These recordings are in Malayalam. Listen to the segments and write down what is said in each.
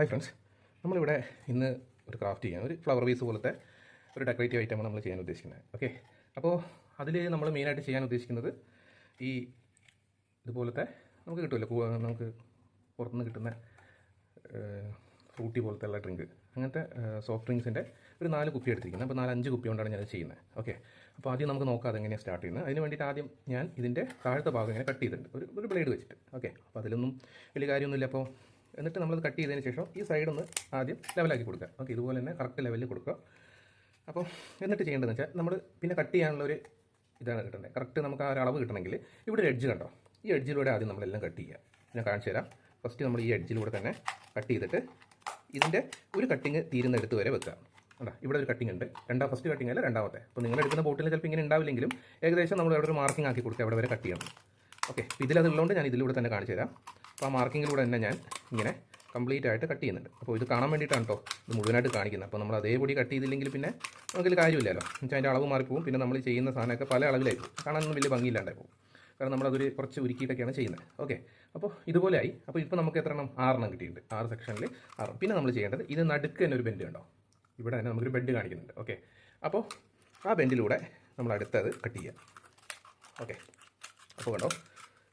ഹായ് ഫ്രണ്ട്സ്, നമ്മളിവിടെ ഇന്ന് ഒരു ക്രാഫ്റ്റ് ചെയ്യാൻ ഒരു ഫ്ലവർ വേസ് പോലത്തെ ഒരു ഡെക്കറേറ്റീവ് ഐറ്റമാണ് നമ്മൾ ചെയ്യാൻ ഉദ്ദേശിക്കുന്നത്. ഓക്കെ, അപ്പോൾ അതിൽ നമ്മൾ മെയിനായിട്ട് ചെയ്യാൻ ഉദ്ദേശിക്കുന്നത് ഈ ഇതുപോലത്തെ നമുക്ക് കിട്ടുമല്ലോ, നമുക്ക് പുറത്തുനിന്ന് കിട്ടുന്ന ഫ്രൂട്ടി പോലത്തെ ഉള്ള ഡ്രിങ്ക്, അങ്ങനത്തെ സോഫ്റ്റ് ഡ്രിങ്ക്സിൻ്റെ ഒരു 4 കുപ്പി എടുത്തിരിക്കുന്നത്. അപ്പോൾ 4-5 കുപ്പി കൊണ്ടാണ് ഞാൻ ചെയ്യുന്നത്. ഓക്കെ, അപ്പോൾ ആദ്യം നമുക്ക് നോക്കാം അതെങ്ങനെയാണ് സ്റ്റാർട്ട് ചെയ്യുന്നത്. അതിന് വേണ്ടിയിട്ട് ആദ്യം ഞാൻ ഇതിൻ്റെ താഴത്തെ ഭാഗം ഇങ്ങനെ കട്ട് ചെയ്തിട്ടുണ്ട് ഒരു ബ്ലേഡ് വെച്ചിട്ട്. ഓക്കെ, അപ്പോൾ അതിലൊന്നും വലിയ കാര്യമൊന്നുമില്ല. അപ്പോൾ എന്നിട്ട് നമ്മളത് കട്ട് ചെയ്തതിന് ശേഷം ഈ സൈഡൊന്ന് ആദ്യം ലെവലാക്കി കൊടുക്കുക. ഓക്കെ, ഇതുപോലെ തന്നെ കറക്റ്റ് ലെവലിൽ കൊടുക്കുക. അപ്പോൾ എന്നിട്ട് ചെയ്യേണ്ടതെന്ന് വെച്ചാൽ നമ്മൾ പിന്നെ കട്ട് ചെയ്യാനുള്ള ഒരു ഇതാണ് കിട്ടേണ്ടത്. കറക്റ്റ് നമുക്ക് ആ ഒരു അളവ് കിട്ടണമെങ്കിൽ ഇവിടെ ഒരു എഡ്ജ് കണ്ടോ, ഈ എഡ്ജിലൂടെ ആദ്യം നമ്മളെല്ലാം കട്ട് ചെയ്യുക. ഞാൻ കാണിച്ചു തരാം. ഫസ്റ്റ് നമ്മൾ ഈ എഡ്ജിലൂടെ തന്നെ കട്ട് ചെയ്തിട്ട് ഇതിൻ്റെ ഒരു കട്ടിങ് തീരുന്നെടുത്ത് വരെ വെക്കുക. കണ്ടോ, ഇവിടെ ഒരു കട്ടിങ് ഉണ്ട്. ഫസ്റ്റ് കട്ടിങ് അല്ല, രണ്ടാമത്തെ. അപ്പോൾ നിങ്ങൾ എടുക്കുന്ന ബോട്ടിൽ ചിലപ്പോൾ ഇങ്ങനെ ഉണ്ടാവില്ലെങ്കിലും ഏകദേശം നമ്മൾ അവിടെ ഒരു മാർക്കിംഗ് ആക്കി കൊടുക്കുക, അവിടെ വരെ കട്ട് ചെയ്യണം. ഓക്കെ, അപ്പോൾ ഇതിലതുള്ളതുകൊണ്ട് ഞാൻ ഇതിലൂടെ തന്നെ കാണിച്ചു തരാം. അപ്പോൾ ആ മാർക്കിങ്ങിലൂടെ തന്നെ ഞാൻ ഇങ്ങനെ കംപ്ലീറ്റ് ആയിട്ട് കട്ട് ചെയ്യുന്നുണ്ട്. അപ്പോൾ ഇത് കാണാൻ വേണ്ടിയിട്ടാണ് കേട്ടോ ഇത് മുഴുവനായിട്ട് കാണിക്കുന്നത്. അപ്പോൾ നമ്മൾ അതേപടി കട്ട് ചെയ്തില്ലെങ്കിൽ പിന്നെ നമുക്കിൽ കാര്യമില്ലല്ലോ. എന്നുവെച്ചാൽ അതിൻ്റെ അളവ് മാറിപ്പോവും. പിന്നെ നമ്മൾ ചെയ്യുന്ന സാധനമൊക്കെ പല അളവിലായിരിക്കും, കാണാനൊന്നും വലിയ ഭംഗിയില്ലാണ്ടായി പോകും. കാരണം നമ്മളതൊരു കുറച്ച് ഉരുക്കിയിട്ടൊക്കെയാണ് ചെയ്യുന്നത്. ഓക്കെ, അപ്പോൾ ഇതുപോലെ ആയി. അപ്പോൾ ഇപ്പോൾ നമുക്ക് എത്ര എണ്ണം? 6 കിട്ടിയിട്ടുണ്ട്. 6 സെക്ഷനിൽ 6. പിന്നെ നമ്മൾ ചെയ്യേണ്ടത് ഇത് നടുക്ക് തന്നെ ഒരു ബെൻഡ് കണ്ടോ, ഇവിടെ തന്നെ നമുക്കൊരു ബെൻഡ് കാണിക്കുന്നുണ്ട്. ഓക്കെ, അപ്പോൾ ആ ബെൻഡിലൂടെ നമ്മൾ അടുത്തത് കട്ട് ചെയ്യുക. ഓക്കെ, അപ്പോൾ കണ്ടോ,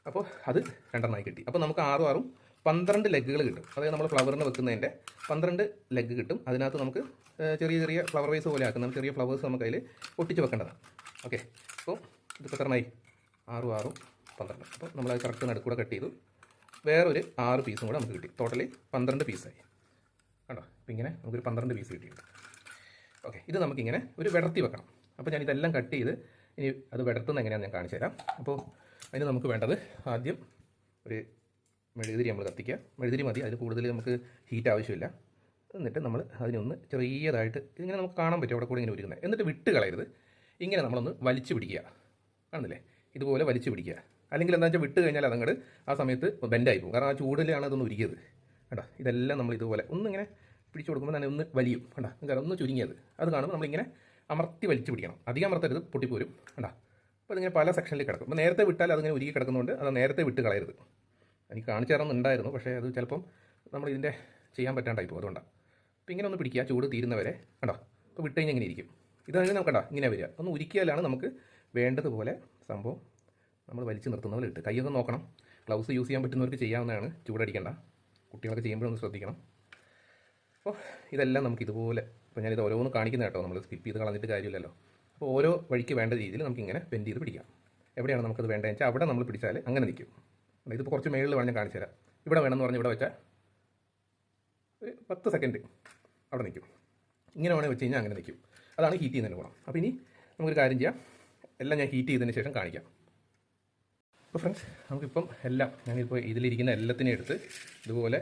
അപ്പോൾ അത് 2 കിട്ടി. അപ്പോൾ നമുക്ക് 6 12 ലെഗുകൾ കിട്ടും. അതായത് നമ്മൾ ഫ്ലവറിന് വെക്കുന്നതിൻ്റെ 12 ലെഗ് കിട്ടും. അതിനകത്ത് നമുക്ക് ചെറിയ ചെറിയ ഫ്ലവർ വേസ് പോലെ ആക്കുന്ന ചെറിയ ഫ്ലവേഴ്സ് നമുക്ക് അതിൽ ഒട്ടിച്ച് വെക്കേണ്ടതാണ്. ഓക്കെ, അപ്പോൾ ഇതിപ്പോൾ എത്രയായി? 6 12. അപ്പോൾ നമ്മളത് കറക്റ്റ് നടുക്കൂടെ കട്ട് ചെയ്തു. വേറൊരു 6 പീസും കൂടെ നമുക്ക് കിട്ടി. ടോട്ടലി 12 പീസായി. കണ്ടോ, അപ്പോൾ ഇങ്ങനെ നമുക്കൊരു 12 പീസ് കിട്ടിയിട്ടുണ്ട്. ഓക്കെ, ഇത് നമുക്കിങ്ങനെ ഒരു വിടർത്തി വെക്കണം. അപ്പോൾ ഞാൻ ഇതെല്ലാം കട്ട് ചെയ്ത് ഇനി അത് വിടർത്തുന്നത് എങ്ങനെയാണെന്ന് ഞാൻ കാണിച്ചു തരാം. അപ്പോൾ അതിന് നമുക്ക് വേണ്ടത് ആദ്യം ഒരു മെഴുകുതിരി നമ്മൾ കത്തിക്കുക. മെഴുകുതിരി മതി, അതിൽ കൂടുതൽ നമുക്ക് ഹീറ്റ് ആവശ്യമില്ല. എന്നിട്ട് നമ്മൾ അതിനൊന്ന് ചെറിയതായിട്ട് ഇങ്ങനെ നമുക്ക് കാണാൻ പറ്റും അവിടെ കൂടെ ഇങ്ങനെ ഉരുക്കുന്നത്. എന്നിട്ട് വിട്ട് കളയരുത്, ഇങ്ങനെ നമ്മളൊന്ന് വലിച്ചു പിടിക്കുക. കാണുന്നില്ലേ, ഇതുപോലെ വലിച്ചു പിടിക്കുക. അല്ലെങ്കിൽ എന്താ വെച്ചാൽ വിട്ട് കഴിഞ്ഞാൽ അതങ്ങോട്ട് ആ സമയത്ത് ബെൻഡായി പോകും. കാരണം ആ ചൂടിലാണ് അതൊന്ന് ഉരുകിയത്. കേട്ടോ, ഇതെല്ലാം നമ്മൾ ഇതുപോലെ ഒന്നിങ്ങനെ പിടിച്ചു കൊടുക്കുമ്പോൾ തന്നെ ഒന്ന് വലിയും. കണ്ടോ, കാരണം ഒന്ന് ചുരുങ്ങിയത് അത് കാണുമ്പോൾ നമ്മളിങ്ങനെ അമർത്തി വലിച്ചു പിടിക്കണം. അധികം അമർത്തരുത്, പൊട്ടിപ്പോരും. കണ്ടോ, അപ്പോൾ അതിങ്ങനെ പല സെക്ഷനിൽ കിടക്കും. അപ്പോൾ നേരത്തെ വിട്ടാൽ അതിങ്ങനെ ഉരുകി കിടക്കുന്നതുകൊണ്ട് അത് നേരത്തെ വിട്ട് കളയരുത്. എനിക്ക് കാണിച്ചു തരണമെന്നുണ്ടായിരുന്നു, പക്ഷേ അത് ചിലപ്പം നമ്മൾ ഇതിൻ്റെ ചെയ്യാൻ പറ്റാണ്ടായി പോകും. അതുകൊണ്ടാണ്. അപ്പോൾ ഇങ്ങനെ ഒന്ന് പിടിക്കുക, ചൂട് തീരുന്നവരെ. കണ്ടോ, അപ്പോൾ വിട്ട് കഴിഞ്ഞാൽ ഇങ്ങനെ ഇരിക്കും. ഇതാണ് നമുക്ക് കണ്ടോ ഇങ്ങനെ വരിക. ഒന്ന് ഉരുക്കിയാലാണ് നമുക്ക് വേണ്ടതുപോലെ സംഭവം നമ്മൾ വലിച്ചു നിർത്തുന്ന പോലെ ഇട്ട്. കൈയൊക്കെ നോക്കണം. ഗ്ലൗസ് യൂസ് ചെയ്യാൻ പറ്റുന്നവർക്ക് ചെയ്യാവുന്നതാണ്, ചൂടടിക്കേണ്ട. കുട്ടികളൊക്കെ ചെയ്യുമ്പോഴൊന്ന് ശ്രദ്ധിക്കണം. അപ്പോൾ ഇതെല്ലാം നമുക്ക് ഇതുപോലെ, ഇപ്പോൾ ഞാനിത് ഓരോന്ന് കാണിക്കുന്ന കേട്ടോ, നമ്മൾ സ്കിപ്പ് ചെയ്ത് കളഞ്ഞിട്ട് കാര്യമില്ലല്ലോ. അപ്പോൾ ഓരോ വഴിക്ക് വേണ്ട രീതിയിൽ നമുക്കിങ്ങനെ ബെൻഡ് ചെയ്ത് പിടിക്കാം. എവിടെയാണ് നമുക്കത് വേണ്ടതെന്ന് വെച്ചാൽ അവിടെ നമ്മൾ പിടിച്ചാൽ അങ്ങനെ നിൽക്കും. ഇതിപ്പോൾ കുറച്ച് മേളിൽ വേണം, ഞാൻ കാണിച്ചു തരാം. ഇവിടെ വേണമെന്ന് പറഞ്ഞ് ഇവിടെ വെച്ചാൽ ഒരു 10 സെക്കൻഡ് അവിടെ നിൽക്കും. ഇങ്ങനെ വേണമെങ്കിൽ വെച്ച് കഴിഞ്ഞാൽ അങ്ങനെ നിൽക്കും. അതാണ് ഹീറ്റ് ചെയ്യുന്നതിന് ഗുണം. അപ്പോൾ ഇനി നമുക്കൊരു കാര്യം ചെയ്യാം, എല്ലാം ഞാൻ ഹീറ്റ് ചെയ്തതിന് ശേഷം കാണിക്കാം. അപ്പോൾ ഫ്രണ്ട്സ്, നമുക്കിപ്പം എല്ലാം ഞാനിപ്പോൾ ഇതിലിരിക്കുന്ന എല്ലാത്തിനെയും എടുത്ത് ഇതുപോലെ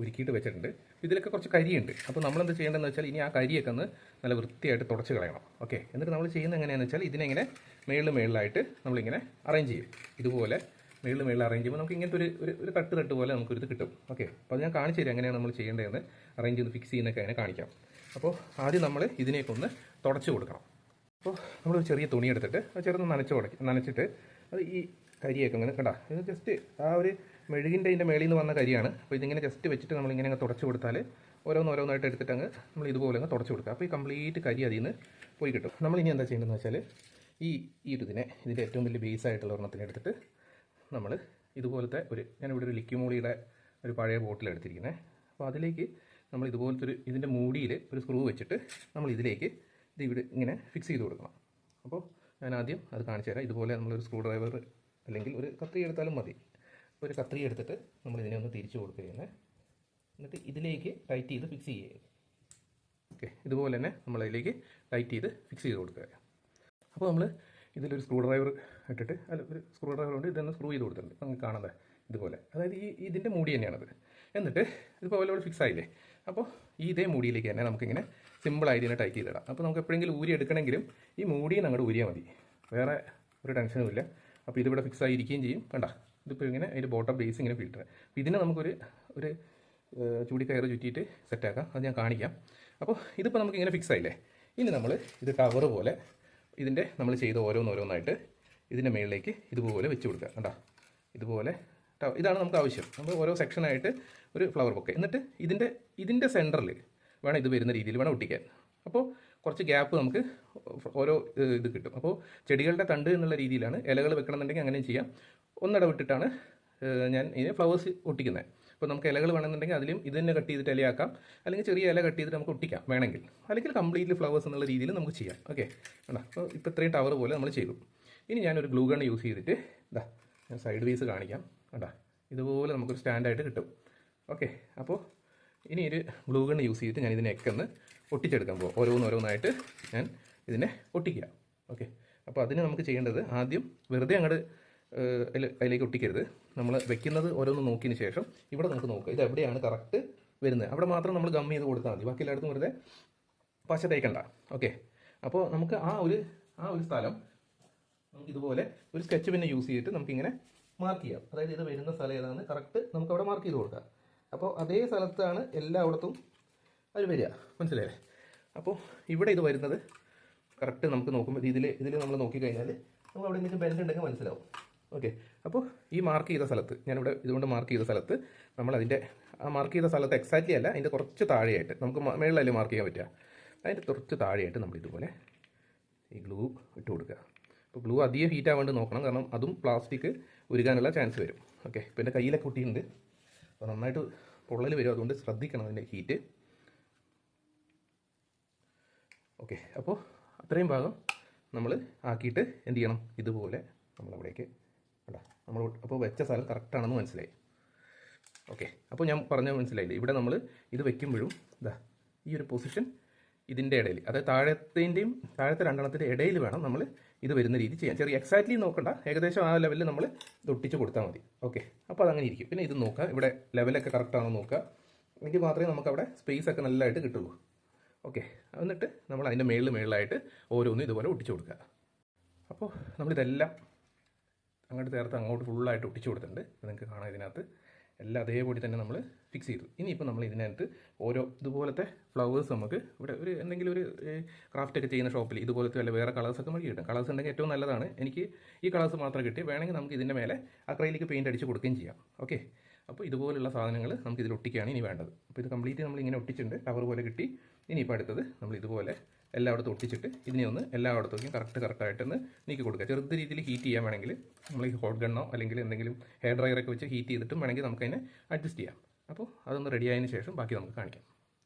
ഉരുക്കിയിട്ട് വെച്ചിട്ടുണ്ട്. ഇതിലൊക്കെ കുറച്ച് കരിയുണ്ട്. അപ്പോൾ നമ്മളെന്ത് ചെയ്യേണ്ടതെന്ന് വെച്ചാൽ ഇനി ആ കരിയൊക്കെ ഒന്ന് നല്ല വൃത്തിയായിട്ട് തുടച്ച് കളയണം. ഓക്കെ, എന്നിട്ട് നമ്മൾ ചെയ്യുന്നത് എങ്ങനെയാണെന്ന് വെച്ചാൽ ഇതിനെങ്ങനെ മേളിലായിട്ട് നമ്മളിങ്ങനെ അറേഞ്ച് ചെയ്യും. ഇതുപോലെ മേളിൽ അറേഞ്ച് ചെയ്യുമ്പോൾ നമുക്ക് ഇങ്ങനത്തെ ഒരു തട്ട് പോലെ നമുക്കൊരു കിട്ടും. ഓക്കെ, അപ്പോൾ അത് ഞാൻ കാണിച്ചു തരാം എങ്ങനെയാണ് നമ്മൾ ചെയ്യേണ്ടതെന്ന്. അറേഞ്ച് ചെയ്ത് ഫിക്സ് ചെയ്യുന്നൊക്കെ അങ്ങനെ കാണിക്കാം. അപ്പോൾ ആദ്യം നമ്മൾ ഇതിനെയൊക്കെ ഒന്ന് തുടച്ച് കൊടുക്കണം. അപ്പോൾ നമ്മളൊരു ചെറിയ തുണി എടുത്തിട്ട് അത് ചെറുത് നനച്ചിട്ട് അത് ഈ കരിയൊക്കെ ഇങ്ങനെ കണ്ടാ, ഇത് ജസ്റ്റ് ആ ഒരു മെഴുകിൻ്റെ അതിൻ്റെ മേളിൽ നിന്ന് വന്ന കരിയാണ്. അപ്പോൾ ഇതിങ്ങനെ ജസ്റ്റ് വെച്ചിട്ട് നമ്മളിങ്ങനെ അങ്ങ് തുടച്ച് കൊടുത്താൽ ഓരോന്നായിട്ട് എടുത്തിട്ട് അങ്ങ് നമ്മൾ ഇതുപോലെ അങ്ങ് തുടച്ച് കൊടുക്കുക. അപ്പോൾ ഈ കംപ്ലീറ്റ് കരി അതിൽ നിന്ന് പോയി കിട്ടും. നമ്മളിനി എന്താ ചെയ്യേണ്ടതെന്ന് വെച്ചാൽ ഇതിൻ്റെ ഏറ്റവും വലിയ ബേസായിട്ടുള്ള ഒരെണ്ണത്തിനെ എടുത്തിട്ട് നമ്മൾ ഇതുപോലത്തെ ഞാനിവിടെ ഒരു ലിക്വിമോളിയുടെ ഒരു പഴയ ബോട്ടിൽ എടുത്തിരിക്കുന്നത്. അപ്പോൾ അതിലേക്ക് നമ്മൾ ഇതുപോലത്തെ ഇതിൻ്റെ മൂടിയിൽ ഒരു സ്ക്രൂ വെച്ചിട്ട് നമ്മൾ ഇതിലേക്ക് ഇവിടെ ഇങ്ങനെ ഫിക്സ് ചെയ്ത് കൊടുക്കണം. അപ്പോൾ ഞാൻ ആദ്യം അത് കാണിച്ചു തരാം. ഇതുപോലെ നമ്മളൊരു സ്ക്രൂ ഡ്രൈവർ അല്ലെങ്കിൽ ഒരു കത്രി എടുത്താലും മതി. ഒരു കത്രി എടുത്തിട്ട് നമ്മൾ ഇതിനെ ഒന്ന് തിരിച്ചു കൊടുക്കുകയാണ്. എന്നിട്ട് ഇതിലേക്ക് ടൈറ്റ് ചെയ്ത് ഫിക്സ് ചെയ്യുക. ഓക്കെ, ഇതുപോലെ തന്നെ നമ്മളതിലേക്ക് ടൈറ്റ് ചെയ്ത് ഫിക്സ് ചെയ്ത് കൊടുക്കുക. അപ്പോൾ നമ്മൾ ഇതിലൊരു സ്ക്രൂ ഡ്രൈവർ ഇട്ടിട്ട് ഒരു സ്ക്രൂ ഡ്രൈവർ കൊണ്ട് ഇതൊന്ന് സ്ക്രൂ ചെയ്ത് കൊടുത്തിട്ടുണ്ട്. നമുക്ക് കാണാതെ ഇതുപോലെ, അതായത് ഇതിൻ്റെ മൂടി തന്നെയാണത്. എന്നിട്ട് ഇതിപ്പോൾ അതുപോലെ ഫിക്സ് ആയില്ലേ. അപ്പോൾ ഇതേ മൂടിയിലേക്ക് തന്നെ നമുക്കിങ്ങനെ സിമ്പിളായിട്ട് ഇതിനെ ടൈറ്റ് ചെയ്തിടാം. അപ്പോൾ നമുക്ക് എപ്പോഴെങ്കിലും ഊരി എടുക്കണമെങ്കിലും ഈ മൂടിയിൽ നിന്ന് അങ്ങോട്ട് ഊരിയാൽ മതി, വേറെ ഒരു ടെൻഷനും ഇല്ല. അപ്പോൾ ഇതിവിടെ ഫിക്സ് ആയിരിക്കുകയും ചെയ്യും. കണ്ട, ഇതിപ്പോൾ ഇങ്ങനെ അതിൻ്റെ ബോട്ടം ബേസ് ഇങ്ങനെ ഫിൽറ്റർ. അപ്പോൾ ഇതിനെ നമുക്കൊരു ചൂടിക്കയറ് ചുറ്റിയിട്ട് സെറ്റാക്കാം. അത് ഞാൻ കാണിക്കാം. അപ്പോൾ ഇതിപ്പോൾ നമുക്കിങ്ങനെ ഫിക്സ് ആയില്ലേ. ഇനി നമ്മൾ ഇത് കവർ പോലെ നമ്മൾ ചെയ്ത് ഓരോന്നായിട്ട് ഇതിൻ്റെ മുകളിലേക്ക് ഇതുപോലെ വെച്ച് കൊടുക്കുക. കണ്ടോ, ഇതുപോലെ ഇതാണ് നമുക്ക് ആവശ്യം. നമ്മൾ ഓരോ സെക്ഷനായിട്ട് ഒരു ഫ്ലവർ ബൊക്കെ, എന്നിട്ട് ഇതിൻ്റെ സെൻറ്ററിൽ വേണം ഇത് വരുന്ന രീതിയിൽ വേണം ഒട്ടിക്കാൻ. അപ്പോൾ കുറച്ച് ഗ്യാപ്പ് നമുക്ക് ഓരോ ഇത് കിട്ടും. അപ്പോൾ ചെടികളുടെ തണ്ട് എന്നുള്ള രീതിയിലാണ്. ഇലകൾ വെക്കണമെന്നുണ്ടെങ്കിൽ അങ്ങനെയും ചെയ്യാം. ഒന്നിടവിട്ടിട്ടാണ് ഞാൻ ഇതിന് ഫ്ലവേഴ്സ് ഒട്ടിക്കുന്നത്. അപ്പോൾ നമുക്ക് ഇലകൾ വേണമെന്നുണ്ടെങ്കിൽ അതിലും ഇത് തന്നെ കട്ട് ചെയ്തിട്ട് ഇലയാക്കാം, അല്ലെങ്കിൽ ചെറിയ ഇല കട്ട് ചെയ്തിട്ട് നമുക്ക് ഒട്ടിക്കാം വേണമെങ്കിൽ, അല്ലെങ്കിൽ കംപ്ലീറ്റ്ലി ഫ്ലവേഴ്സ് എന്നുള്ള രീതിയിൽ നമുക്ക് ചെയ്യാം. ഓക്കെ, വേണ്ട. അപ്പോൾ ഇപ്പോൾ ഇത്രയും ടവർ പോലെ നമ്മൾ ചെയ്തു. ഇനി ഞാനൊരു ഗ്ലൂ ഗൺ യൂസ് ചെയ്തിട്ട് ഞാൻ സൈഡ് വേസ് കാണിക്കാം. വേണ്ട, ഇതുപോലെ നമുക്കൊരു സ്റ്റാൻഡായിട്ട് കിട്ടും. ഓക്കെ, അപ്പോൾ ഇനി ഒരു ഗ്ലൂ ഗൺ യൂസ് ചെയ്തിട്ട് ഞാൻ ഇതിനെയൊക്കെ ഒന്ന് ഒട്ടിച്ചെടുക്കാൻ പോകും. ഓരോന്നായിട്ട് ഞാൻ ഇതിനെ ഒട്ടിക്കുക. ഓക്കെ, അപ്പോൾ അതിന് നമുക്ക് ചെയ്യേണ്ടത് ആദ്യം വെറുതെ അങ്ങോട്ട് അതിലേക്ക് ഒട്ടിക്കരുത്. നമ്മൾ വെക്കുന്നത് ഓരോന്ന് നോക്കിയതിന് ശേഷം ഇവിടെ നമുക്ക് നോക്കുക ഇത് എവിടെയാണ് കറക്റ്റ് വരുന്നത്, അവിടെ മാത്രം നമ്മൾ ഗം ചെയ്ത് കൊടുത്താൽ മതി. ബാക്കി എല്ലായിടത്തും വെറുതെ പശ തേക്കണ്ട. ഓക്കെ, അപ്പോൾ നമുക്ക് ആ ഒരു സ്ഥലം നമുക്ക് ഇതുപോലെ ഒരു സ്കെച്ച് പെന്ന് യൂസ് ചെയ്തിട്ട് നമുക്കിങ്ങനെ മാർക്ക് ചെയ്യാം. അതായത് ഇത് വരുന്ന സ്ഥലം ഏതാണ് കറക്റ്റ് നമുക്ക് അവിടെ മാർക്ക് ചെയ്ത് കൊടുക്കാം. അപ്പോൾ അതേ സ്ഥലത്താണ് എല്ലായിടത്തും അത് വരിക, മനസ്സിലായല്ലേ? അപ്പോൾ ഇവിടെ ഇത് വരുന്നത് കറക്റ്റ് നമുക്ക് നോക്കുമ്പോൾ ഇതിൽ നമ്മൾ നോക്കിക്കഴിഞ്ഞാൽ നമ്മൾ അവിടെ എന്തെങ്കിലും ബെൻഡ് ഉണ്ടെങ്കിൽ മനസ്സിലാവും. ഓക്കെ, അപ്പോൾ ഈ മാർക്ക് ചെയ്ത സ്ഥലത്ത് ഞാനിവിടെ ഇതുകൊണ്ട് മാർക്ക് ചെയ്ത സ്ഥലത്ത് നമ്മൾ അതിൻ്റെ ആ മാർക്ക് ചെയ്ത സ്ഥലത്ത് എക്സാക്ട്ലി അല്ല, അതിൻ്റെ കുറച്ച് താഴെയായിട്ട് നമുക്ക് മേളിലല്ലേ മാർക്ക് ചെയ്യാൻ പറ്റുക, അതിൻ്റെ കുറച്ച് താഴെയായിട്ട് നമ്മൾ ഇതുപോലെ ഈ ഗ്ലൂ ഇട്ട് കൊടുക്കുക. അപ്പോൾ ഗ്ലൂ അധികം ഹീറ്റ് ആവാണ്ട് നോക്കണം, കാരണം അതും പ്ലാസ്റ്റിക് ഉരുകാനുള്ള ചാൻസ് വരും. ഓക്കെ, ഇപ്പോൾ എൻ്റെ കയ്യിലൊക്കെ കുട്ടിയുണ്ട്, അപ്പോൾ നന്നായിട്ട് പൊള്ളൽ വരും, അതുകൊണ്ട് ശ്രദ്ധിക്കണം അതിൻ്റെ ഹീറ്റ്. ഓക്കെ, അപ്പോൾ അത്രയും ഭാഗം നമ്മൾ ആക്കിയിട്ട് എന്ത് ചെയ്യണം, ഇതുപോലെ നമ്മളവിടേക്ക് നമ്മൾ അപ്പോൾ വെച്ച സ്ഥലം കറക്റ്റാണെന്ന് മനസ്സിലായി. ഓക്കെ, അപ്പോൾ ഞാൻ പറഞ്ഞ മനസ്സിലായില്ലേ, ഇവിടെ നമ്മൾ ഇത് വെക്കുമ്പോഴും ഈ ഒരു പൊസിഷൻ ഇതിൻ്റെ ഇടയിൽ, അതായത് താഴത്തെ രണ്ടെണ്ണത്തിൻ്റെ ഇടയിൽ വേണം നമ്മൾ ഇത് വരുന്ന രീതി ചെയ്യാൻ. ചെറിയ എക്സാക്ട്ലി നോക്കണ്ട, ഏകദേശം ആ ലെവലിൽ നമ്മൾ ഇത് ഒട്ടിച്ച് കൊടുത്താൽ മതി. ഓക്കെ, അപ്പോൾ അതങ്ങനെ ഇരിക്കും. പിന്നെ ഇത് നോക്കുക, ഇവിടെ ലെവലൊക്കെ കറക്റ്റാണോ നോക്കുക, എങ്കിൽ മാത്രമേ നമുക്ക് അവിടെ സ്പേസ് ഒക്കെ നല്ലതായിട്ട് കിട്ടുള്ളൂ. ഓക്കെ, എന്നിട്ട് നമ്മൾ അതിൻ്റെ മേളിലായിട്ട് ഓരോന്നും ഇതുപോലെ ഒട്ടിച്ചു കൊടുക്കുക. അപ്പോൾ നമ്മളിതെല്ലാം അങ്ങോട്ട് ചേർത്ത് അങ്ങോട്ട് ഫുള്ളായിട്ട് ഒട്ടിച്ചു കൊടുത്തിട്ടുണ്ട്. നിങ്ങൾക്ക് കാണാം ഇതിനകത്ത് എല്ലാം അതേപോലെ തന്നെ നമ്മൾ ഫിക്സ് ചെയ്തു. ഇനിയിപ്പോൾ നമ്മൾ ഇതിനകത്ത് ഓരോ ഇതുപോലത്തെ ഫ്ലവേഴ്സ് നമുക്ക് ഇവിടെ ഒരു എന്തെങ്കിലും ഒരു ക്രാഫ്റ്റൊക്കെ ചെയ്യുന്ന ഷോപ്പിൽ ഇതുപോലത്തെ വല്ല വേറെ കളേഴ്സൊക്കെ നമുക്ക് കിട്ടും. കളേഴ്സ് ഉണ്ടെങ്കിൽ ഏറ്റവും നല്ലതാണ്. എനിക്ക് ഈ കളേഴ്സ് മാത്രം കിട്ടി, വേണമെങ്കിൽ നമുക്ക് ഇതിൻ്റെ മേലെ അക്രൈലിക് പെയിൻറ്റ് അടിച്ച് കൊടുക്കുകയും ചെയ്യാം. ഓക്കെ, അപ്പോൾ ഇതുപോലുള്ള സാധനങ്ങൾ നമുക്ക് ഇതിൽ ഒട്ടിക്കുകയാണ് ഇനി വേണ്ടത്. അപ്പോൾ ഇത് കംപ്ലീറ്റ് നമ്മൾ ഇങ്ങനെ ഒട്ടിച്ചിട്ടുണ്ട്, ടവർ പോലെ കിട്ടി. ഇനിയിപ്പോൾ അടുത്തത് നമ്മൾ ഇതുപോലെ എല്ലായിടത്തും ഒട്ടിച്ചിട്ട് ഇതിനെ ഒന്ന് എല്ലായിടത്തേക്കും കറക്റ്റായിട്ടൊന്ന് നീക്കി കൊടുക്കുക. ചെറുത് രീതിയിൽ ഹീറ്റ് ചെയ്യാൻ വേണമെങ്കിൽ നമ്മൾ ഈ ഹോട്ട് ഗണ്ണോ അല്ലെങ്കിൽ എന്തെങ്കിലും ഹെയർ ഡ്രയറൊക്കെ വെച്ച് ഹീറ്റ് ചെയ്തിട്ടും വേണമെങ്കിൽ നമുക്കതിനെ അഡ്ജസ്റ്റ് ചെയ്യാം. അപ്പോൾ അതൊന്ന് റെഡി ആയതിനു ശേഷം ബാക്കി നമുക്ക് കാണിക്കാം.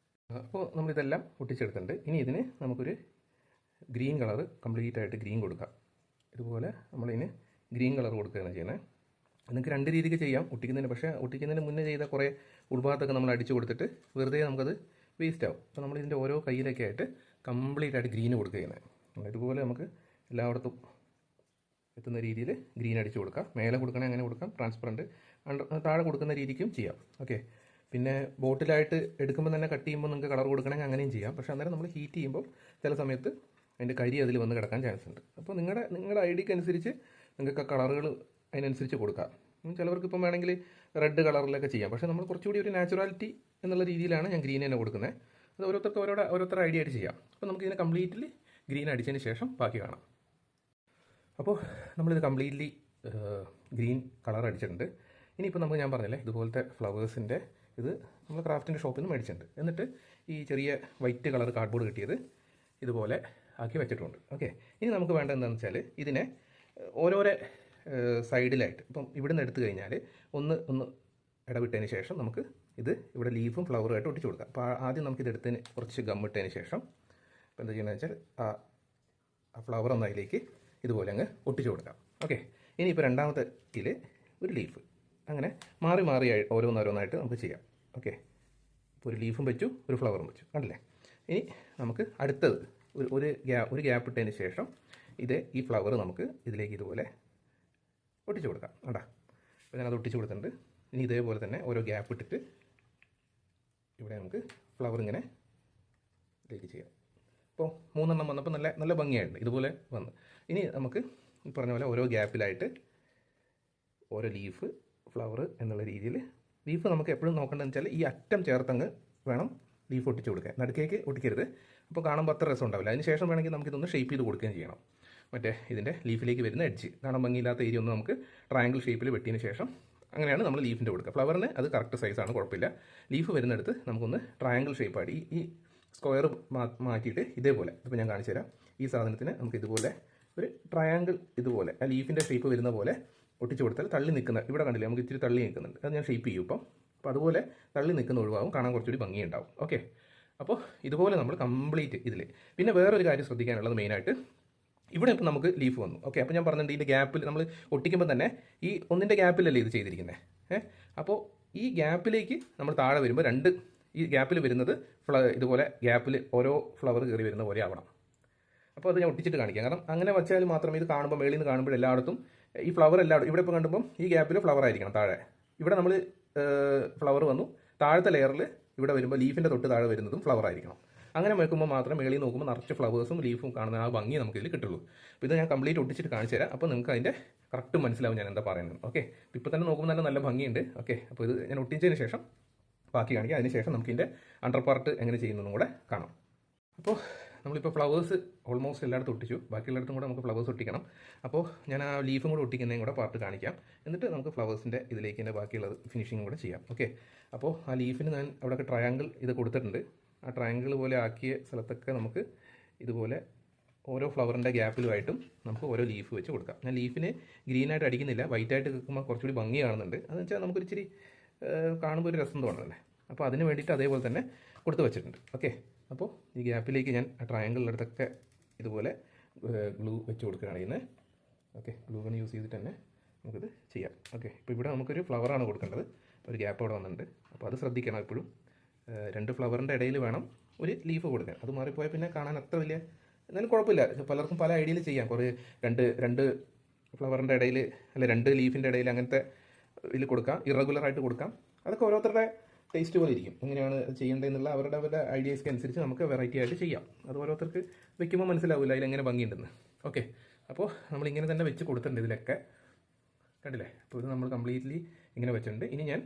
അപ്പോൾ നമ്മളിതെല്ലാം ഒട്ടിച്ചെടുത്തിട്ടുണ്ട്. ഇനി ഇതിന് നമുക്കൊരു ഗ്രീൻ കളർ കംപ്ലീറ്റ് ആയിട്ട് ഗ്രീൻ കൊടുക്കാം. ഇതുപോലെ നമ്മളിതിന് ഗ്രീൻ കളർ കൊടുക്കുകയാണ് ചെയ്യുന്നത്. നിങ്ങൾക്ക് രണ്ട് രീതിക്ക് ചെയ്യാം ഒട്ടിക്കുന്നതിന്, പക്ഷേ ഒട്ടിക്കുന്നതിന് മുന്നേ ചെയ്ത കുറേ ഉൾഭാഗത്തൊക്കെ നമ്മൾ അടിച്ചു കൊടുത്തിട്ട് വെറുതെ നമുക്കത് വേസ്റ്റ് ആവും. അപ്പോൾ നമ്മളിതിൻ്റെ ഓരോ കയ്യിലൊക്കെ ആയിട്ട് കംപ്ലീറ്റ് ആയിട്ട് ഗ്രീൻ കൊടുക്കുകയാണ്. ഇതുപോലെ നമുക്ക് എല്ലായിടത്തും എത്തുന്ന രീതിയിൽ ഗ്രീൻ അടിച്ചു കൊടുക്കാം. മേലെ കൊടുക്കണേ അങ്ങനെ കൊടുക്കാം, ട്രാൻസ്പെറൻറ്റ് താഴെ കൊടുക്കുന്ന രീതിക്കും ചെയ്യാം. ഓക്കെ, പിന്നെ ബോട്ടിലായിട്ട് എടുക്കുമ്പോൾ തന്നെ കട്ട് ചെയ്യുമ്പോൾ നിങ്ങൾക്ക് കളർ കൊടുക്കണമെങ്കിൽ അങ്ങനെയും ചെയ്യാം. പക്ഷേ അന്നേരം നമ്മൾ ഹീറ്റ് ചെയ്യുമ്പോൾ ചില സമയത്ത് അതിൻ്റെ കരി അതിൽ വന്ന് കിടക്കാൻ ചാൻസ് ഉണ്ട്. അപ്പോൾ നിങ്ങളുടെ ഐഡിയക്ക് അനുസരിച്ച് നിങ്ങൾക്ക് ആ കളറുകൾ അതിനനുസരിച്ച് കൊടുക്കാം. ചിലവർക്ക് ഇപ്പം വേണമെങ്കിൽ റെഡ് കളറിലൊക്കെ ചെയ്യാം. പക്ഷേ നമ്മൾ കുറച്ചുകൂടി ഒരു നാച്ചുറാലിറ്റി എന്നുള്ള രീതിയിലാണ് ഞാൻ ഗ്രീൻ തന്നെ കൊടുക്കുന്നത്. അത് ഓരോരുത്തർ ഐഡിയ ആയിട്ട് ചെയ്യാം. അപ്പോൾ നമുക്കിതിനെ കംപ്ലീറ്റ്ലി ഗ്രീൻ അടിച്ചതിന് ശേഷം ബാക്കി കാണാം. അപ്പോൾ നമ്മളിത് കംപ്ലീറ്റ്ലി ഗ്രീൻ കളർ അടിച്ചിട്ടുണ്ട്. ഇനിയിപ്പോൾ ഞാൻ പറഞ്ഞില്ലേ ഇതുപോലത്തെ ഫ്ലവേഴ്സിൻ്റെ ഇത് നമ്മൾ ക്രാഫ്റ്റിൻ്റെ ഷോപ്പിൽ നിന്ന് മേടിച്ചിട്ടുണ്ട്. എന്നിട്ട് ഈ ചെറിയ വൈറ്റ് കളർ കാർഡ്ബോർഡ് കിട്ടിയത് ഇതുപോലെ ആക്കി വെച്ചിട്ടുണ്ട്. ഓക്കെ, ഇനി നമുക്ക് വേണ്ടത് എന്താണെന്ന് വെച്ചാൽ ഇതിനെ ഓരോരോ സൈഡിലായിട്ട് ഇപ്പം ഇവിടെ നിന്ന് എടുത്തു കഴിഞ്ഞാൽ ഒന്ന് ഇടവിട്ടതിന് ശേഷം നമുക്ക് ഇത് ഇവിടെ ലീഫും ഫ്ലവറുമായിട്ട് ഒട്ടിച്ചു കൊടുക്കാം. അപ്പോൾ ആദ്യം നമുക്കിതെടുത്തതിന് കുറച്ച് ഗമ്മിട്ടതിന് ശേഷം ഇപ്പോൾ എന്താ ചെയ്യുന്നത് വെച്ചാൽ ആ ഫ്ലവർ ഒന്ന് അതിലേക്ക് ഇതുപോലെ അങ്ങ് ഒട്ടിച്ചു കൊടുക്കാം. ഓക്കെ, ഇനിയിപ്പോൾ രണ്ടാമത്തെ ഇതിൽ ഒരു ലീഫ്, അങ്ങനെ മാറി ഓരോന്നായിട്ട് നമുക്ക് ചെയ്യാം. ഓക്കെ, ഇപ്പോൾ ഒരു ലീഫും വെച്ചു, ഒരു ഫ്ലവറും വെച്ചു, കണ്ടില്ലേ? ഇനി നമുക്ക് അടുത്തത് ഒരു ഗ്യാപ്പ് ഇട്ടതിന് ശേഷം ഈ ഫ്ലവർ നമുക്ക് ഇതിലേക്ക് ഇതുപോലെ ഒട്ടിച്ചു കൊടുക്കാം. കണ്ടാ, അപ്പോൾ ഞാനത് ഒട്ടിച്ചു കൊടുത്തിട്ടുണ്ട്. ഇനി ഇതേപോലെ തന്നെ ഓരോ ഗ്യാപ്പ് ഇട്ടിട്ട് ഇവിടെ നമുക്ക് ഫ്ലവർ ഇങ്ങനെ ഇതിലേക്ക് ചെയ്യാം. അപ്പോൾ 3 എണ്ണം വന്നപ്പോൾ നല്ല ഭംഗിയായിട്ടുണ്ട്, ഇതുപോലെ വന്ന്. ഇനി നമുക്ക് പറഞ്ഞ പോലെ ഓരോ ഗ്യാപ്പിലായിട്ട് ഓരോ ലീഫ് ഫ്ലവർ എന്നുള്ള രീതിയിൽ ലീഫ് നമുക്ക് എപ്പോഴും നോക്കേണ്ടതെന്ന് വെച്ചാൽ ഈ അറ്റം ചേർത്തങ്ങ് വേണം ലീഫ് ഒട്ടിച്ചു കൊടുക്കാൻ, നടുക്കേക്ക് ഒട്ടിക്കരുത്. അപ്പോൾ കാണുമ്പോൾ അത്ര രസം ഉണ്ടാവില്ല. അതിന് ശേഷം വേണമെങ്കിൽ നമുക്കിതൊന്ന് ഷേപ്പ് ചെയ്ത് കൊടുക്കുകയും ചെയ്യണം. മറ്റേ ഇതിൻ്റെ ലീഫിലേക്ക് വരുന്ന എഡ്ജ് കാണാൻ ഭംഗിയില്ലാത്ത ഏരിയ ഒന്ന് നമുക്ക് ട്രയാങ്കിൾ ഷേപ്പിൽ വെട്ടിയതിന് ശേഷം അങ്ങനെയാണ് നമ്മൾ ലീഫിൻ്റെ കൊടുക്കുക. ഫ്ലവറിന് അത് കറക്റ്റ് സൈസാണ്, കുഴപ്പമില്ല. ലീഫ് വരുന്നിടത്ത് നമുക്കൊന്ന് ട്രയാങ്കിൾ ഷേപ്പായിട്ട് ഈ സ്ക്വയർ മാറ്റിയിട്ട് ഇതേപോലെ, ഇപ്പോൾ ഞാൻ കാണിച്ചു തരാം. ഈ സാധനത്തിന് നമുക്ക് ഇതുപോലെ ഒരു ട്രയാങ്കിൾ ഇതുപോലെ ആ ലീഫിൻ്റെ ഷേപ്പ് വരുന്ന പോലെ ഒട്ടിച്ച് കൊടുത്താൽ തള്ളി നിൽക്കുന്ന, ഇവിടെ കണ്ടില്ലേ നമുക്ക് ഇച്ചിരി തള്ളി നിൽക്കുന്നുണ്ട്, അത് ഞാൻ ഷേപ്പ് ചെയ്യും ഇപ്പം. അപ്പോൾ അതുപോലെ തള്ളി നിൽക്കുന്ന ഒഴിവാകും, കാണാൻ കുറച്ചുകൂടി ഭംഗിയുണ്ടാവും. ഓക്കെ, അപ്പോൾ ഇതുപോലെ നമ്മൾ കംപ്ലീറ്റ് ഇതിൽ. പിന്നെ വേറൊരു കാര്യം ശ്രദ്ധിക്കാനുള്ളത് മെയിനായിട്ട്, ഇവിടെ ഇപ്പോൾ നമുക്ക് ലീഫ് വന്നു. ഓക്കെ, അപ്പോൾ ഞാൻ പറഞ്ഞിട്ടുണ്ട് ഇതിൻ്റെ ഗ്യാപ്പിൽ നമ്മൾ ഒട്ടിക്കുമ്പോൾ തന്നെ ഈ ഒന്നിൻ്റെ ഗ്യാപ്പിലല്ലേ ഇത് ചെയ്തിരിക്കുന്നത്. അപ്പോൾ ഈ ഗ്യാപ്പിലേക്ക് നമ്മൾ താഴെ വരുമ്പോൾ ഈ ഗ്യാപ്പിൽ വരുന്നത് ഇതുപോലെ ഗ്യാപ്പിൽ ഓരോ ഫ്ലവർ കയറി വരുന്ന പോലെ ആവണം. അപ്പോൾ അത് ഞാൻ ഒട്ടിച്ചിട്ട് കാണിക്കാം. കാരണം അങ്ങനെ വെച്ചാൽ മാത്രമേ ഇത് കാണുമ്പോൾ, മേളിൽ നിന്ന് കാണുമ്പോൾ എല്ലായിടത്തും ഈ ഫ്ലവർ എല്ലായിടത്തും, ഇവിടെ ഇപ്പോൾ കണ്ടുമ്പം ഈ ഗ്യാപ്പിൽ ഫ്ലവർ ആയിരിക്കണം താഴെ. ഇവിടെ നമ്മൾ ഫ്ലവർ വന്നു, താഴത്തെ ലെയറിൽ ഇവിടെ വരുമ്പോൾ ലീഫിൻ്റെ തൊട്ട് താഴെ വരുന്നതും ഫ്ലവർ ആയിരിക്കണം. അങ്ങനെ വെക്കുമ്പോൾ മാത്രമേ മേളിൽ നോക്കുമ്പോൾ നിറച്ച് ഫ്ലവേഴ്സും ലീഫും കാണുന്ന ആ ഭംഗി നമുക്കിതിൽ കിട്ടുള്ളൂ. അപ്പോൾ ഇത് ഞാൻ കംപ്ലീറ്റ് ഒട്ടിച്ചിട്ട് കാണിച്ചു തരാം. അപ്പോൾ നിങ്ങൾക്ക് അതിൻ്റെ കറക്റ്റ് മനസ്സിലാവും ഞാൻ എന്താ പറയുന്നത്. ഓക്കെ, ഇപ്പോൾ തന്നെ നോക്കുമ്പോൾ നല്ല ഭംഗിയുണ്ട്. ഓക്കെ, അപ്പോൾ ഇത് ഞാൻ ഒട്ടിച്ചതിന് ശേഷം ബാക്കി കാണിക്കാം. അതിന് ശേഷം നമുക്കിതിൻ്റെ അണ്ടർ പാർട്ട് എങ്ങനെ ചെയ്യുന്നതും കൂടെ കാണാം. അപ്പോൾ നമ്മളിപ്പോൾ ഫ്ലവേഴ്സ് ഓൾമോസ്റ്റ് എല്ലായിടത്തും ഒട്ടിച്ചു, ബാക്കിയുള്ളിടത്തും കൂടെ നമുക്ക് ഫ്ലവേഴ്സ് ഒട്ടിക്കണം. അപ്പോൾ ഞാൻ ആ ലീഫും കൂടെ ഒട്ടിക്കുന്നതും കൂടെ പാർട്ട് കാണിക്കാം. എന്നിട്ട് നമുക്ക് ഫ്ലവേഴ്സിൻ്റെ ഇതിലേക്ക് തന്നെ ബാക്കിയുള്ളത് ഫിനിഷിങ്ങും കൂടെ ചെയ്യാം. ഓക്കെ, അപ്പോൾ ആ ലീഫിന് ഞാൻ അവിടെയൊക്കെ ട്രയാങ്കിൾ ഇത് കൊടുത്തിട്ടുണ്ട്. ആ ട്രയാങ്കിൾ പോലെ ആക്കിയ സ്ഥലത്തൊക്കെ നമുക്ക് ഇതുപോലെ ഓരോ ഫ്ലവറിൻ്റെ ഗ്യാപ്പിലുമായിട്ടും നമുക്ക് ഓരോ ലീഫ് വെച്ച് കൊടുക്കാം. ഞാൻ ലീഫിന് ഗ്രീനായിട്ട് അടിക്കുന്നില്ല, വൈറ്റായിട്ട് വെക്കുമ്പോൾ കുറച്ചുകൂടി ഭംഗി കാണുന്നുണ്ട്. അതെന്ന് വെച്ചാൽ നമുക്കൊരു ഇച്ചിരി കാണുമ്പോൾ ഒരു രസം തോന്നുന്നല്ലേ. അപ്പോൾ അതിന് വേണ്ടിയിട്ട് അതേപോലെ തന്നെ കൊടുത്ത് വെച്ചിട്ടുണ്ട്. ഓക്കെ, അപ്പോൾ ഈ ഗ്യാപ്പിലേക്ക് ഞാൻ ആ ട്രയാങ്കിളിനടുത്തൊക്കെ ഇതുപോലെ ഗ്ലൂ വെച്ച് കൊടുക്കുകയാണ് ചെയ്യുന്നത്. ഓക്കെ, ഗ്ലൂ ഗൺ യൂസ് ചെയ്തിട്ട് തന്നെ നമുക്കിത് ചെയ്യാം. ഓക്കെ, ഇപ്പോൾ ഇവിടെ നമുക്കൊരു ഫ്ലവറാണ് കൊടുക്കേണ്ടത്, ഒരു ഗ്യാപ്പ് അവിടെ വന്നിട്ടുണ്ട്. അപ്പോൾ അത് ശ്രദ്ധിക്കണം എപ്പോഴും. 2 ഫ്ലവറിൻ്റെ ഇടയിൽ വേണം ഒരു ലീഫ് കൊടുക്കാൻ. അത് മാറിപ്പോയാൽ പിന്നെ കാണാൻ അത്ര വലിയ, എന്നാലും കുഴപ്പമില്ല. പലർക്കും പല ഐഡിയയിൽ ചെയ്യാം. കുറേ രണ്ട് ഫ്ലവറിൻ്റെ ഇടയിൽ, അല്ലെ 2 ലീഫിൻ്റെ ഇടയിൽ, അങ്ങനത്തെ ഇതിൽ കൊടുക്കാം, ഇറഗുലറായിട്ട് കൊടുക്കാം. അതൊക്കെ ഓരോരുത്തരുടെ ടേസ്റ്റ് പോലെ ഇരിക്കും, എങ്ങനെയാണ് ചെയ്യേണ്ടതെന്നുള്ള അവരുടെ ഐഡിയാസ്ക്ക് അനുസരിച്ച് നമുക്ക് വെറൈറ്റി ആയിട്ട് ചെയ്യാം. അത് ഓരോരുത്തർക്ക് വെക്കുമ്പോൾ മനസ്സിലാവില്ല അതിലെങ്ങനെ ഭംഗിയുണ്ടെന്ന്. ഓക്കെ, അപ്പോൾ നമ്മളിങ്ങനെ തന്നെ വെച്ച് കൊടുത്തിട്ടുണ്ട് ഇതിലൊക്കെ, കണ്ടില്ലേ. അപ്പോൾ ഇത് നമ്മൾ കംപ്ലീറ്റ്ലി ഇങ്ങനെ വെച്ചിട്ടുണ്ട്. ഇനി ഞാൻ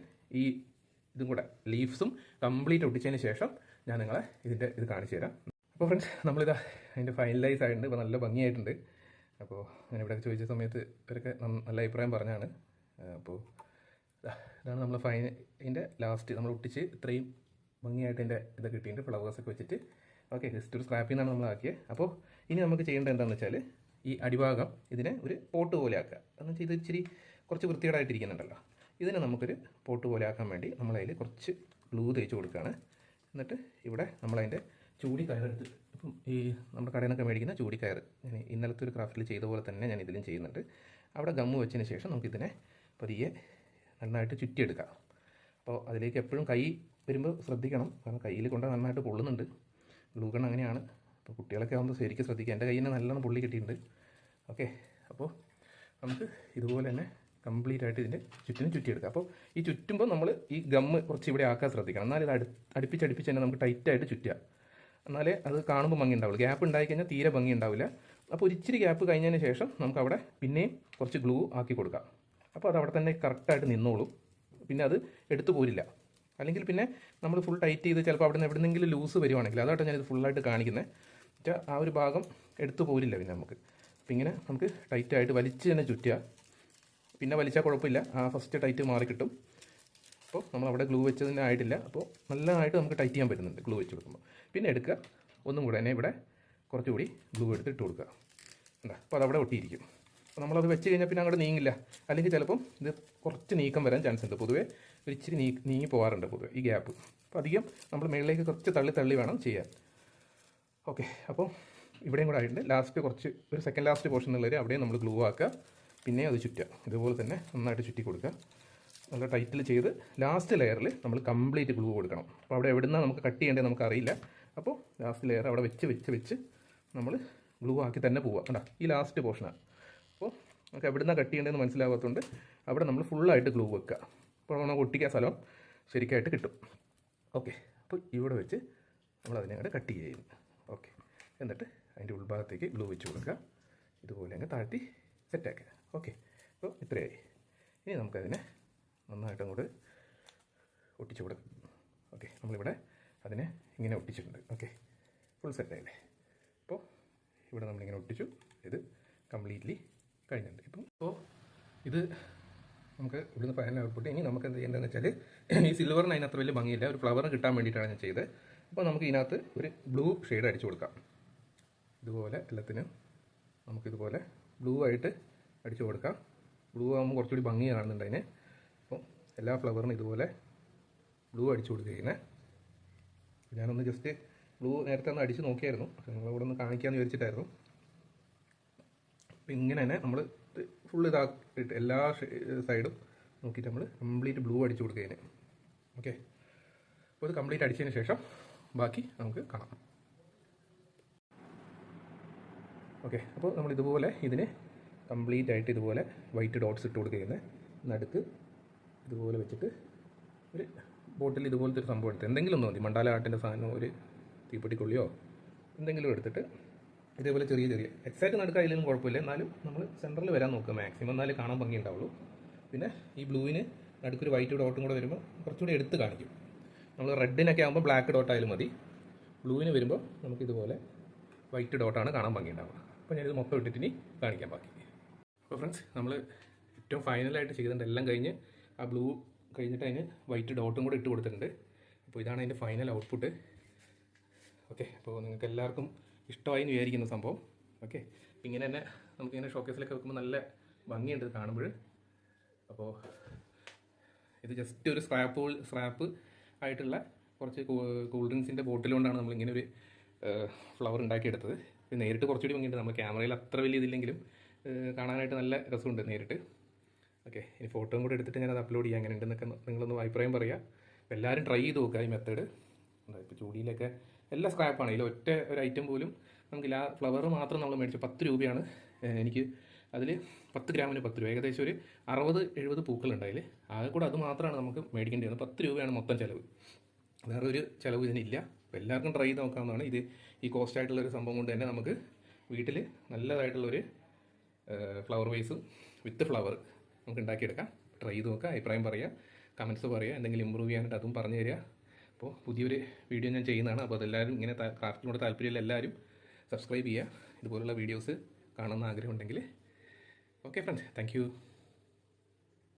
ഇതും കൂടെ ലീവ്സും കംപ്ലീറ്റ് ഒട്ടിച്ചതിന് ശേഷം ഞാൻ നിങ്ങളെ ഇതിൻ്റെ ഇത് കാണിച്ചു തരാം. അപ്പോൾ ഫ്രണ്ട്സ്, നമ്മളിതാ അതിൻ്റെ ഫൈനലൈസ് ആയിട്ടുണ്ട്. ഇപ്പോൾ നല്ല ഭംഗിയായിട്ടുണ്ട്. അപ്പോൾ ഞാൻ ഇവിടെ ചോദിച്ച സമയത്ത് ഇവരൊക്കെ നല്ല അഭിപ്രായം പറഞ്ഞാണ്. അപ്പോൾ ഇതാണ് നമ്മൾ ഇതിൻ്റെ ലാസ്റ്റ് നമ്മൾ ഒട്ടിച്ച് ഇത്രയും ഭംഗിയായിട്ട് ഇതിൻ്റെ ഇത് കിട്ടിയിട്ട് ഫ്ലവേഴ്സൊക്കെ വെച്ചിട്ട്. ഓക്കെ, ജസ്റ്റ് ഒരു സ്ക്രാപ്പിൽ നിന്നാണ് നമ്മൾ ആക്കിയത്. അപ്പോൾ ഇനി നമുക്ക് ചെയ്യേണ്ടത് എന്താണെന്ന് വെച്ചാൽ, ഈ അടിഭാഗം ഇതിനെ ഒരു പോട്ട് പോലെ ആക്കുക. എന്ന് വെച്ചാൽ ഇത് ഇച്ചിരി കുറച്ച് വൃത്തികേടായിട്ടിരിക്കുന്നുണ്ടല്ലോ, ഇതിനെ നമുക്കൊരു പോട്ട് പോലെ ആക്കാൻ വേണ്ടി നമ്മളതിൽ കുറച്ച് ഗ്ലൂ തേച്ച് കൊടുക്കുകയാണ്. എന്നിട്ട് ഇവിടെ നമ്മളതിൻ്റെ ചൂടിക്കയറെടുത്ത്, ഇപ്പം ഈ നമ്മുടെ കടയിൽ നിന്നൊക്കെ മേടിക്കുന്ന ചൂടിക്കയർ, ഞാൻ ഇന്നലത്തെ ഒരു ക്രാഫ്റ്റിൽ ചെയ്ത പോലെ തന്നെ ഞാൻ ഇതിലും ചെയ്യുന്നുണ്ട്. അവിടെ ഗമ്മ് വെച്ചതിന് ശേഷം നമുക്കിതിനെ പതിയെ നന്നായിട്ട് ചുറ്റിയെടുക്കാം. അപ്പോൾ അതിലേക്ക് എപ്പോഴും കൈ വരുമ്പോൾ ശ്രദ്ധിക്കണം, കാരണം കയ്യിൽ കൊണ്ട് നന്നായിട്ട് പൊള്ളുന്നുണ്ട്. ഗ്ലൂ ഗൺ അങ്ങനെയാണ്. അപ്പോൾ കുട്ടികളൊക്കെ ആകുമ്പോൾ ശരിക്കും ശ്രദ്ധിക്കുക. എൻ്റെ കയ്യിൽ നിന്ന് നല്ലോണം പൊള്ളി കിട്ടിയിട്ടുണ്ട്. ഓക്കെ, അപ്പോൾ നമുക്ക് ഇതുപോലെ തന്നെ കംപ്ലീറ്റ് ആയിട്ട് ഇതിൻ്റെ ചുറ്റിനും ചുറ്റിയെടുക്കാം. അപ്പോൾ ഈ ചുറ്റുമ്പോൾ നമ്മൾ ഈ ഗമ്മ് കുറച്ച് ഇവിടെ ആക്കാൻ ശ്രദ്ധിക്കണം. എന്നാലും ഇത് അടുപ്പിച്ച് തന്നെ നമുക്ക് ടൈറ്റായിട്ട് ചുറ്റുക. എന്നാലേ അത് കാണുമ്പോൾ ഭംഗി ഉണ്ടാവുള്ളൂ. ഗ്യാപ്പ് ഉണ്ടായിക്കഴിഞ്ഞാൽ തീരെ ഭംഗി ഉണ്ടാവില്ല. അപ്പോൾ ഒരു ഇച്ചിരി ഗ്യാപ്പ് കഴിഞ്ഞതിന് ശേഷം നമുക്കവിടെ പിന്നെയും കുറച്ച് ഗ്ലൂ ആക്കി കൊടുക്കാം. അപ്പോൾ അത് അവിടെ തന്നെ കറക്റ്റായിട്ട് നിന്നോളും, പിന്നെ അത് എടുത്തു പോരില്ല. അല്ലെങ്കിൽ പിന്നെ നമ്മൾ ഫുൾ ടൈറ്റ് ചെയ്ത് ചിലപ്പോൾ അവിടെ നിന്ന് എവിടെന്നെങ്കിലും ലൂസ് വരുവാണെങ്കിൽ, അതായിട്ട് ഞാനിത് ഫുള്ളായിട്ട് കാണിക്കുന്നത്. വെച്ചാൽ ആ ഒരു ഭാഗം എടുത്തു പോരില്ല പിന്നെ നമുക്ക്. അപ്പോൾ ഇങ്ങനെ നമുക്ക് ടൈറ്റായിട്ട് വലിച്ച് തന്നെ ചുറ്റുക. പിന്നെ വലിച്ചാൽ കുഴപ്പമില്ല, ആ ഫസ്റ്റ് ടൈറ്റ് മാറി കിട്ടും. അപ്പോൾ നമ്മളവിടെ ഗ്ലൂ വെച്ചതിന് ആയിട്ടില്ല. അപ്പോൾ നല്ലതായിട്ട് നമുക്ക് ടൈറ്റ് ചെയ്യാൻ പറ്റുന്നുണ്ട് ഗ്ലൂ വെച്ച് കൊടുക്കുമ്പോൾ. പിന്നെ എടുക്കുക, ഒന്നും കൂടെ തന്നെ ഇവിടെ കുറച്ചുകൂടി ഗ്ലൂ എടുത്തിട്ട് കൊടുക്കുക. എന്താ, അപ്പോൾ അതവിടെ ഒട്ടിയിരിക്കും. അപ്പോൾ നമ്മളത് വെച്ച് കഴിഞ്ഞാൽ പിന്നെ അങ്ങോട്ട് നീങ്ങില്ല. അല്ലെങ്കിൽ ചിലപ്പം ഇത് കുറച്ച് നീക്കം വരാൻ ചാൻസ് ഉണ്ട്. പൊതുവേ ഒരു ഇച്ചിരി നീങ്ങി പോകാറുണ്ട് പൊതുവേ ഈ ഗ്യാപ്പ്. അപ്പോൾ അധികം നമ്മൾ മുകളിലേക്ക് കുറച്ച് തള്ളി വേണം ചെയ്യാൻ. ഓക്കെ, അപ്പോൾ ഇവിടെയും കൂടെ ആയിട്ടുണ്ട്. ലാസ്റ്റ് കുറച്ച് ഒരു സെക്കൻഡ് ലാസ്റ്റ് പോർഷൻ എന്നുള്ളവർ അവിടെയും നമ്മൾ ഗ്ലൂ ആക്കുക. പിന്നെ അത് ചുറ്റുക, ഇതുപോലെ തന്നെ നന്നായിട്ട് ചുറ്റി കൊടുക്കുക. നല്ല ടൈറ്റിൽ ചെയ്ത് ലാസ്റ്റ് ലെയറിൽ നമ്മൾ കംപ്ലീറ്റ് ഗ്ലൂ കൊടുക്കണം. അപ്പോൾ അവിടെ എവിടെ നിന്നാണ് നമുക്ക് കട്ട് ചെയ്യേണ്ടത് നമുക്കറിയില്ല. അപ്പോൾ ലാസ്റ്റ് ലെയർ അവിടെ വെച്ച് നമ്മൾ ഗ്ലൂ ആക്കി തന്നെ പോവുക. കണ്ടാ, ഈ ലാസ്റ്റ് പോർഷനാണ്. അപ്പോൾ നമുക്ക് എവിടെ നിന്നാണ് കട്ട് ചെയ്യേണ്ടതെന്ന് മനസ്സിലാകാത്തതുകൊണ്ട് അവിടെ നമ്മൾ ഫുള്ളായിട്ട് ഗ്ലൂ വെക്കുക. അപ്പോൾ നമുക്ക് ഒട്ടിക്കാൻ സ്ഥലം ശരിക്കായിട്ട് കിട്ടും. ഓക്കെ, അപ്പോൾ ഇവിടെ വെച്ച് നമ്മൾ അതിനെ അങ്ങോട്ട് കട്ട് ചെയ്യുന്നു. ഓക്കെ, എന്നിട്ട് അതിൻ്റെ ഉൾഭാഗത്തേക്ക് ഗ്ലൂ വെച്ച് കൊടുക്കുക. ഇതുപോലെ അങ്ങ് താഴ്ത്തി സെറ്റാക്കുക. ഓക്കെ, അപ്പോൾ ഇത്രയായി. ഇനി നമുക്കതിനെ നന്നായിട്ട് അങ്ങോട്ട് ഒട്ടിച്ചു കൊടുക്കാം. ഓക്കെ, നമ്മളിവിടെ അതിനെ ഇങ്ങനെ ഒട്ടിച്ചിട്ടുണ്ട്. Okay, full സെറ്റായില്ലേ. അപ്പോൾ ഇവിടെ നമ്മളിങ്ങനെ ഒട്ടിച്ചു. ഇത് കംപ്ലീറ്റ്ലി കഴിഞ്ഞിട്ടുണ്ട്. അപ്പോൾ ഇത് നമുക്ക് ഇവിടുന്ന് ഫൈനൽ ഔട്ട്പുട്ട്. ഇനി നമുക്ക് എന്ത് ചെയ്യേണ്ടതെന്ന് വെച്ചാൽ ഈ സിൽവറിന് അതിനകത്ത് വലിയ ഭംഗിയില്ല, ഒരു ഫ്ലവർ കിട്ടാൻ വേണ്ടിയിട്ടാണ് ഞാൻ ചെയ്തത്. അപ്പോൾ നമുക്ക് ഇതിനകത്ത് ഒരു ബ്ലൂ ഷെയ്ഡ് അടിച്ചു കൊടുക്കാം. ഇതുപോലെ എല്ലാത്തിനും നമുക്കിതുപോലെ ബ്ലൂ ആയിട്ട് അടിച്ചു കൊടുക്കാം. ബ്ലൂ ആകുമ്പോൾ കുറച്ചുകൂടി ഭംഗി കാണുന്നുണ്ട് അതിന്. അപ്പോൾ എല്ലാ ഫ്ലവറിനും ഇതുപോലെ ബ്ലൂ അടിച്ചു കൊടുക്കുകയാണ്. ഞാനൊന്ന് ജസ്റ്റ് ബ്ലൂ നേരത്തെ ഒന്ന് അടിച്ച് നോക്കിയായിരുന്നു, നിങ്ങളിവിടെ ഒന്ന് കാണിക്കാമെന്ന് വിചാരിച്ചിട്ടായിരുന്നു. അപ്പോൾ ഇങ്ങനെ തന്നെ നമ്മൾ ഫുൾ ഇതാക്കിയിട്ട് എല്ലാ സൈഡും നോക്കിയിട്ട് നമ്മൾ കംപ്ലീറ്റ് ബ്ലൂ അടിച്ചു കൊടുക്കുകയാണ്. ഓക്കെ, അപ്പോൾ ഇത് കംപ്ലീറ്റ് അടിച്ചതിന് ശേഷം ബാക്കി നമുക്ക് കാണാം. ഓക്കെ, അപ്പോൾ നമ്മൾ ഇതുപോലെ ഇതിന് കംപ്ലീറ്റ് ആയിട്ട് ഇതുപോലെ വൈറ്റ് ഡോട്ട്സ് ഇട്ട് കൊടുക്കുകയാണ്. നടുക്ക് ഇതുപോലെ വെച്ചിട്ട് ഒരു ബോട്ടിൽ ഇതുപോലത്തെ ഒരു സംഭവം എടുത്ത് എന്തെങ്കിലും ഒന്ന് മതി, മണ്ടാല ആട്ടിൻ്റെ സാധനം, ഒരു തീപ്പെട്ടിക്കൊള്ളിയോ എന്തെങ്കിലും എടുത്തിട്ട് ഇതേപോലെ ചെറിയ ചെറിയ എക്സാക്റ്റ് നടുക്കായാലും കുഴപ്പമില്ല, എന്നാലും നമ്മൾ സെൻറ്ററിൽ വരാൻ നോക്കുക മാക്സിമം, എന്നാലും കാണാൻ ഭംഗി ഉണ്ടാവുള്ളൂ. പിന്നെ ഈ ബ്ലൂവിന് നടുക്കൊരു വൈറ്റ് ഡോട്ടും കൂടെ വരുമ്പോൾ കുറച്ചുകൂടി എടുത്ത് കാണിക്കും. നമ്മൾ റെഡിനൊക്കെ ആകുമ്പോൾ ബ്ലാക്ക് ഡോട്ടായാലും മതി, ബ്ലൂവിന് വരുമ്പോൾ നമുക്കിതുപോലെ വൈറ്റ് ഡോട്ടാണ് കാണാൻ ഭംഗി ഉണ്ടാവുക. അപ്പോൾ ഞാനിത് മൊത്തം ഇട്ടിട്ട് ഇനി കാണിക്കാൻ ബാക്കി. അപ്പോൾ ഫ്രണ്ട്സ്, നമ്മൾ ഏറ്റവും ഫൈനലായിട്ട് ചെയ്തിട്ടുണ്ട്, എല്ലാം കഴിഞ്ഞ് ആ ബ്ലൂ കഴിഞ്ഞിട്ട് അതിന് വൈറ്റ് ഡോട്ടും കൂടെ ഇട്ട് കൊടുത്തിട്ടുണ്ട്. അപ്പോൾ ഇതാണ് അതിൻ്റെ ഫൈനൽ ഔട്ട്പുട്ട്. ഓക്കെ, അപ്പോൾ നിങ്ങൾക്ക് എല്ലാവർക്കും ഇഷ്ടമായി എന്ന് വിചാരിക്കുന്ന സംഭവം. ഓക്കെ, ഇങ്ങനെ തന്നെ നമുക്കിങ്ങനെ ഷോക്കേസിലൊക്കെ വെക്കുമ്പോൾ നല്ല ഭംഗിയുണ്ട് കാണുമ്പോൾ. അപ്പോൾ ഇത് ജസ്റ്റ് ഒരു സ്ക്രാപ്പ് ആയിട്ടുള്ള കുറച്ച് കൂൾ ഡ്രിങ്ക്സിൻ്റെ ബോട്ടിൽ കൊണ്ടാണ് നമ്മളിങ്ങനെ ഒരു ഫ്ലവർ ഉണ്ടാക്കിയെടുത്തത്. ഇത് നേരിട്ട് കുറച്ചുകൂടി ഭംഗിയുണ്ട്, നമ്മൾ ക്യാമറയിൽ അത്ര വലിയ ഇതില്ലെങ്കിലും കാണാനായിട്ട് നല്ല രസമുണ്ട് നേരിട്ട്. ഓക്കെ, ഇനി ഫോട്ടോയും കൂടെ എടുത്തിട്ട് ഞാനത് അപ്ലോഡ് ചെയ്യാം, അങ്ങനെ ഉണ്ടെന്നൊക്കെ നിങ്ങളൊന്ന് അഭിപ്രായം പറയുക. അപ്പോൾ എല്ലാവരും ട്രൈ ചെയ്ത് നോക്കുക ഈ മെത്തേഡ്. ഇപ്പോൾ ചൂടിയിലൊക്കെ എല്ലാ സ്ക്രാപ്പാണ്, ഇതിൽ ഒറ്റ ഒരു ഐറ്റം പോലും നമുക്കില്ല. ആ ഫ്ലവർ മാത്രം നമ്മൾ മേടിച്ചു 10 രൂപയാണ് എനിക്ക്. അതിൽ 10 ഗ്രാമിന് 10 രൂപ, ഏകദേശം ഒരു 60-70 പൂക്കളുണ്ട് അതിൽ. ആകെ കൂടെ അത് മാത്രമാണ് നമുക്ക് മേടിക്കേണ്ടി വന്നത്. 10 രൂപയാണ് മൊത്തം ചിലവ്, വേറെ ഒരു ചിലവ് ഇതിനില്ല. അപ്പോൾ എല്ലാവർക്കും ട്രൈ ചെയ്ത് നോക്കാവുന്നതാണ്. ഇത് ഈ കോസ്റ്റ് ആയിട്ടുള്ളൊരു സംഭവം കൊണ്ട് തന്നെ നമുക്ക് വീട്ടിൽ നല്ലതായിട്ടുള്ളൊരു ഫ്ലവർ വേസും വിത്ത് ഫ്ലവർ നമുക്ക് ഉണ്ടാക്കിയെടുക്കാം. ട്രൈ ചെയ്ത് നോക്കുക, അഭിപ്രായം പറയുക, കമൻറ്റ്സ് പറയുക, എന്തെങ്കിലും ഇമ്പ്രൂവ് ചെയ്യാനായിട്ട് അതും പറഞ്ഞു തരിക. അപ്പോൾ പുതിയൊരു വീഡിയോ ഞാൻ ചെയ്യുന്നതാണ്. അപ്പോൾ അതെല്ലാവരും ഇങ്ങനെ ക്രാഫ്റ്റിനോട് താല്പര്യമുള്ള എല്ലാവരും സബ്സ്ക്രൈബ് ചെയ്യുക, ഇതുപോലുള്ള വീഡിയോസ് കാണുന്ന ആഗ്രഹമുണ്ടെങ്കിൽ. Okay friends, thank you.